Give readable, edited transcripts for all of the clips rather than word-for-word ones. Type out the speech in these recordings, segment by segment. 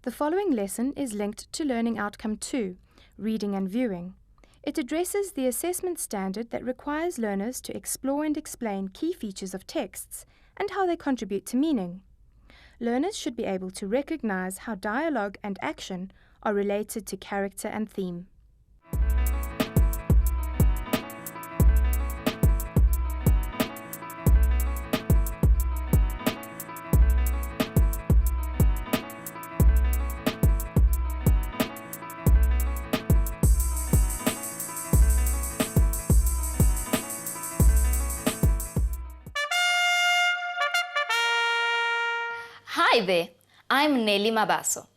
The following lesson is linked to Learning Outcome 2, Reading and Viewing. It addresses the assessment standard that requires learners to explore and explain key features of texts and how they contribute to meaning. Learners should be able to recognize how dialogue and action are related to character and theme. Hi there, I'm Nelly Mabaso.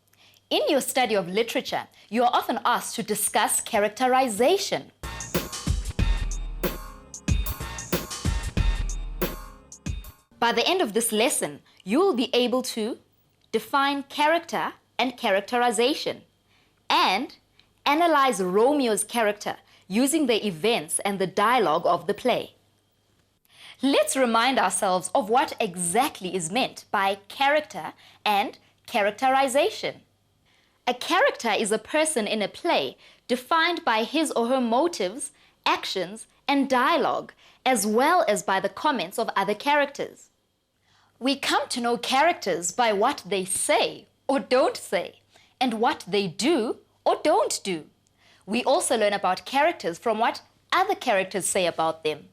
In your study of literature, you are often asked to discuss characterization. By the end of this lesson, you will be able to define character and characterization and analyze Romeo's character using the events and the dialogue of the play. Let's remind ourselves of what exactly is meant by character and characterization. A character is a person in a play defined by his or her motives, actions, and dialogue, as well as by the comments of other characters. We come to know characters by what they say or don't say, and what they do or don't do. We also learn about characters from what other characters say about them.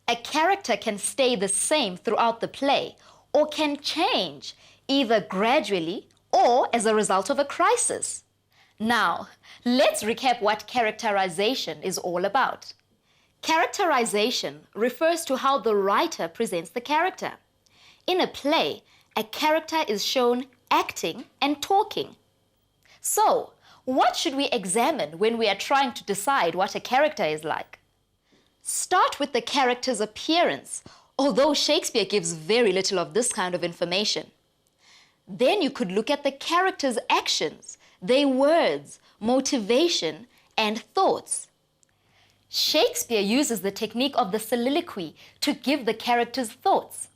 A character can stay the same throughout the play or can change either gradually or as a result of a crisis. Now, let's recap what characterization is all about. Characterization refers to how the writer presents the character. In a play, a character is shown acting and talking. So, what should we examine when we are trying to decide what a character is like? Start with the character's appearance, although Shakespeare gives very little of this kind of information. Then you could look at the character's actions, their words, motivation, and thoughts. Shakespeare uses the technique of the soliloquy to give the character's thoughts.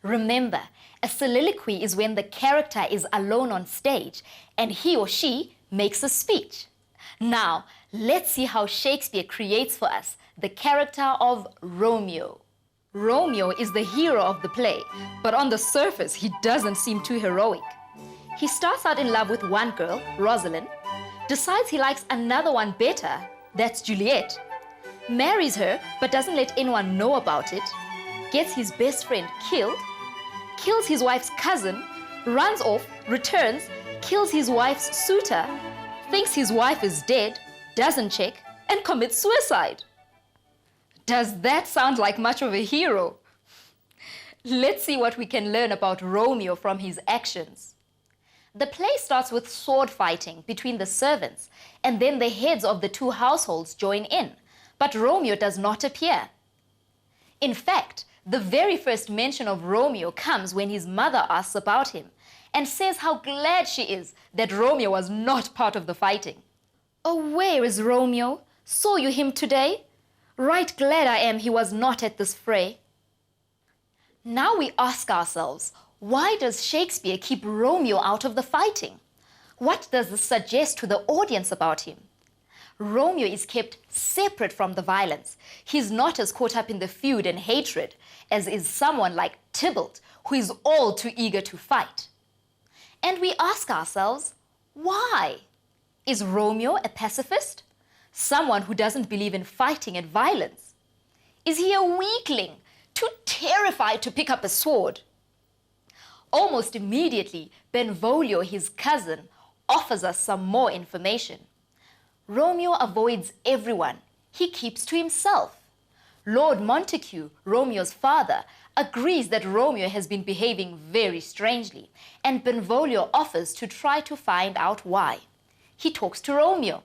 Remember, a soliloquy is when the character is alone on stage and he or she makes a speech. Now, let's see how Shakespeare creates for us the character of Romeo. Romeo is the hero of the play, but on the surface, he doesn't seem too heroic. He starts out in love with one girl, Rosalind, decides he likes another one better, that's Juliet, marries her but doesn't let anyone know about it, gets his best friend killed, kills his wife's cousin, runs off, returns, kills his wife's suitor, thinks his wife is dead, doesn't check, and commits suicide. Does that sound like much of a hero? Let's see what we can learn about Romeo from his actions. The play starts with sword fighting between the servants, and then the heads of the two households join in, but Romeo does not appear. In fact, the very first mention of Romeo comes when his mother asks about him and says how glad she is that Romeo was not part of the fighting. "Oh, where is Romeo? Saw you him today? Right glad I am he was not at this fray." Now we ask ourselves, why does Shakespeare keep Romeo out of the fighting? What does this suggest to the audience about him? Romeo is kept separate from the violence. He's not as caught up in the feud and hatred as is someone like Tybalt, who is all too eager to fight. And we ask ourselves, why? Is Romeo a pacifist? Someone who doesn't believe in fighting and violence? Is he a weakling, too terrified to pick up a sword? Almost immediately, Benvolio, his cousin, offers us some more information. Romeo avoids everyone. He keeps to himself. Lord Montague, Romeo's father, agrees that Romeo has been behaving very strangely, and Benvolio offers to try to find out why. He talks to Romeo.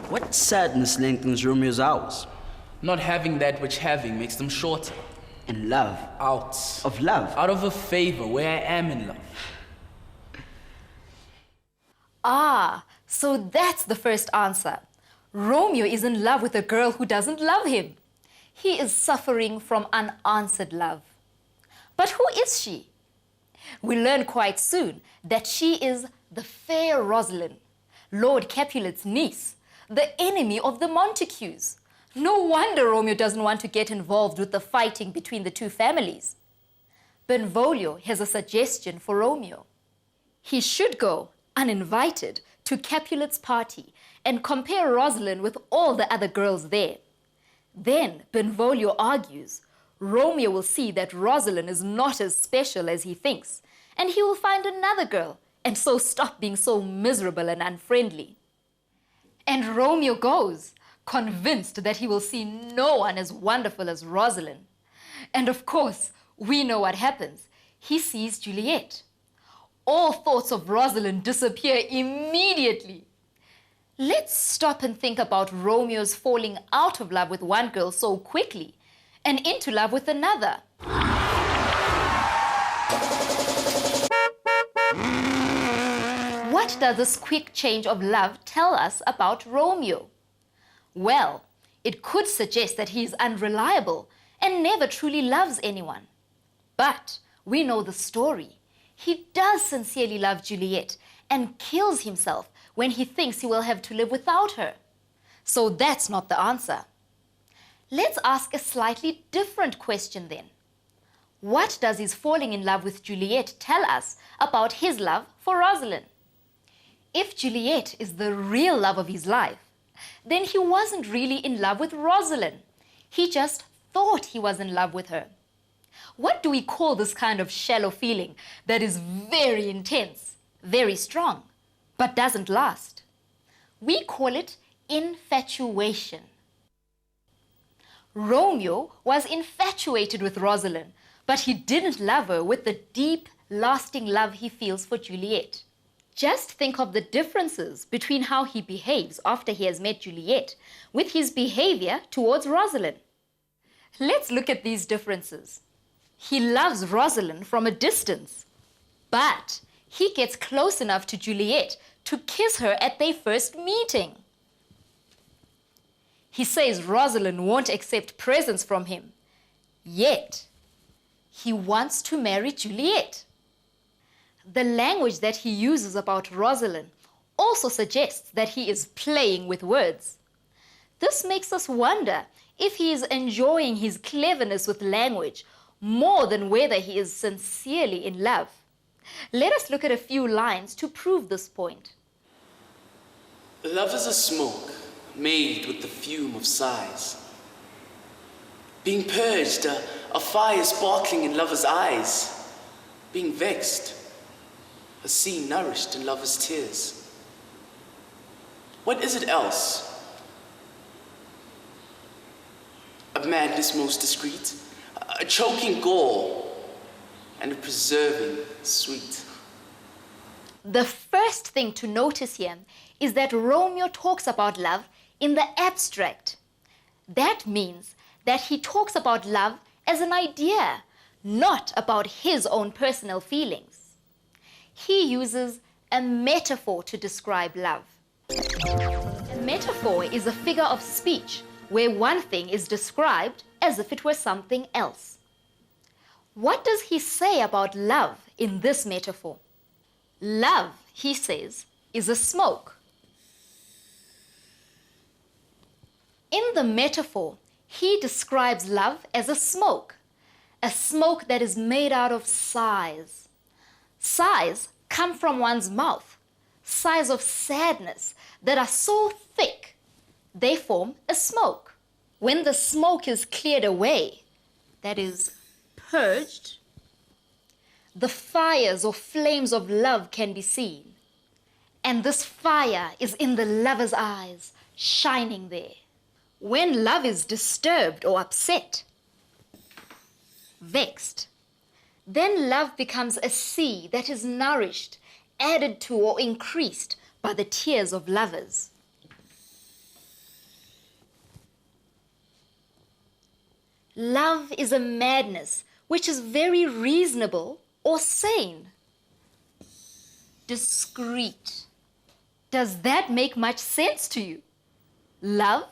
What sadness lengthens Romeo's hours? Not having that which having makes them shorter. And love. Out. Of love. Out of a favor where I am in love. Ah, so that's the first answer. Romeo is in love with a girl who doesn't love him. He is suffering from unanswered love. But who is she? We learn quite soon that she is the fair Rosalind, Lord Capulet's niece, the enemy of the Montagues. No wonder Romeo doesn't want to get involved with the fighting between the two families. Benvolio has a suggestion for Romeo. He should go uninvited to Capulet's party and compare Rosalind with all the other girls there. Then Benvolio argues Romeo will see that Rosalind is not as special as he thinks, and he will find another girl and so stop being so miserable and unfriendly. And Romeo goes, convinced that he will see no one as wonderful as Rosalind. And of course, we know what happens. He sees Juliet. All thoughts of Rosalind disappear immediately. Let's stop and think about Romeo's falling out of love with one girl so quickly and into love with another. What does this quick change of love tell us about Romeo? Well, it could suggest that he is unreliable and never truly loves anyone. But we know the story. He does sincerely love Juliet and kills himself when he thinks he will have to live without her. So that's not the answer. Let's ask a slightly different question then. What does his falling in love with Juliet tell us about his love for Rosalind? If Juliet is the real love of his life, then he wasn't really in love with Rosalind. He just thought he was in love with her. What do we call this kind of shallow feeling that is very intense, very strong, but doesn't last? We call it infatuation. Romeo was infatuated with Rosalind, but he didn't love her with the deep, lasting love he feels for Juliet. Just think of the differences between how he behaves after he has met Juliet with his behavior towards Rosalind. Let's look at these differences. He loves Rosalind from a distance, but he gets close enough to Juliet to kiss her at their first meeting. He says Rosalind won't accept presents from him, yet he wants to marry Juliet. The language that he uses about Rosalind also suggests that he is playing with words. This makes us wonder if he is enjoying his cleverness with language more than whether he is sincerely in love. Let us look at a few lines to prove this point. Love is a smoke made with the fume of sighs. Being purged, a fire sparkling in lover's eyes. Being vexed, a sea nourished in lover's tears. What is it else? A madness most discreet, a choking gall, and a preserving sweet. The first thing to notice here is that Romeo talks about love in the abstract. That means that he talks about love as an idea, not about his own personal feelings. He uses a metaphor to describe love. A metaphor is a figure of speech where one thing is described as if it were something else. What does he say about love in this metaphor? Love, he says, is a smoke. In the metaphor, he describes love as a smoke that is made out of sighs. Sighs come from one's mouth, sighs of sadness that are so thick, they form a smoke. When the smoke is cleared away, that is, purged, the fires or flames of love can be seen. And this fire is in the lover's eyes, shining there. When love is disturbed or upset, vexed, then love becomes a sea that is nourished, added to or increased by the tears of lovers. Love is a madness which is very reasonable or sane. Discreet. Does that make much sense to you? Love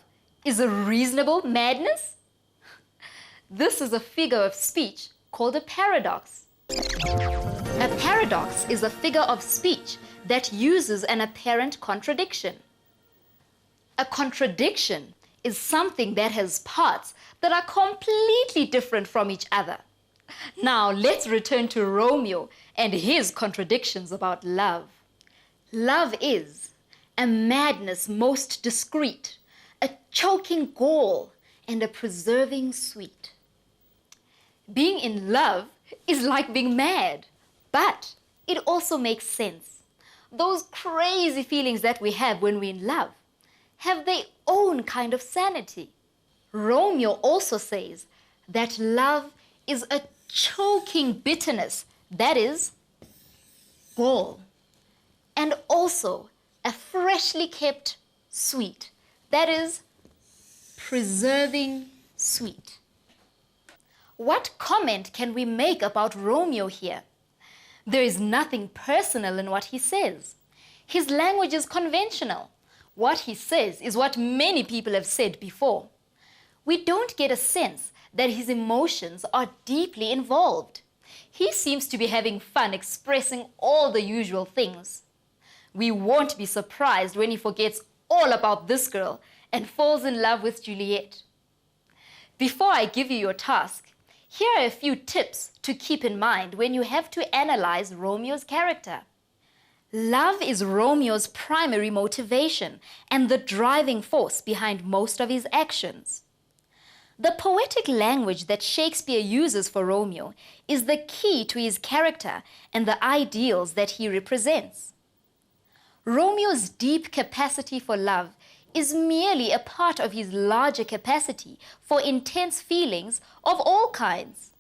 is a reasonable madness? This is a figure of speech called a paradox. A A paradox is a figure of speech that uses an apparent contradiction. A contradiction is something that has parts that are completely different from each other. Now let's return to Romeo and his contradictions about love. Love is a madness most discreet, a choking gall, and a preserving sweet. Being in love is like being mad, but it also makes sense. Those crazy feelings that we have when we're in love have their own kind of sanity. Romeo also says that love is a choking bitterness, that is, gall, and also a freshly kept sweet, that is, preserving sweet. What comment can we make about Romeo here? There is nothing personal in what he says. His language is conventional. What he says is what many people have said before. We don't get a sense that his emotions are deeply involved. He seems to be having fun expressing all the usual things. We won't be surprised when he forgets all about this girl and falls in love with Juliet. Before I give you your task, here are a few tips to keep in mind when you have to analyze Romeo's character. Love is Romeo's primary motivation and the driving force behind most of his actions. The poetic language that Shakespeare uses for Romeo is the key to his character and the ideals that he represents. Romeo's deep capacity for love is merely a part of his larger capacity for intense feelings of all kinds.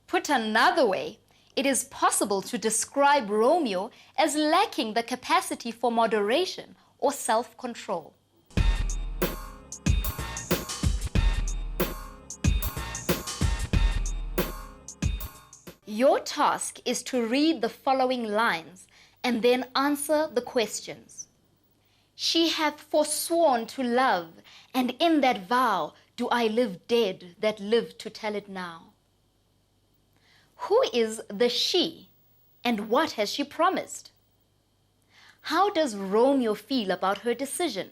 Put another way, it is possible to describe Romeo as lacking the capacity for moderation or self-control. Your task is to read the following lines and then answer the questions. She hath forsworn to love, and in that vow do I live dead that live to tell it now. Who is the she, and what has she promised? How does Romeo feel about her decision?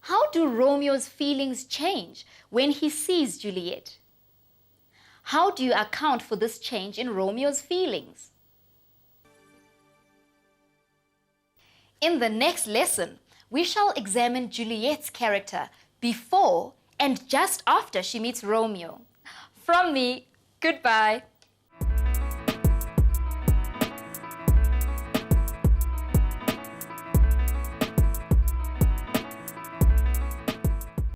How do Romeo's feelings change when he sees Juliet? How do you account for this change in Romeo's feelings? In the next lesson, we shall examine Juliet's character before and just after she meets Romeo. From me, goodbye.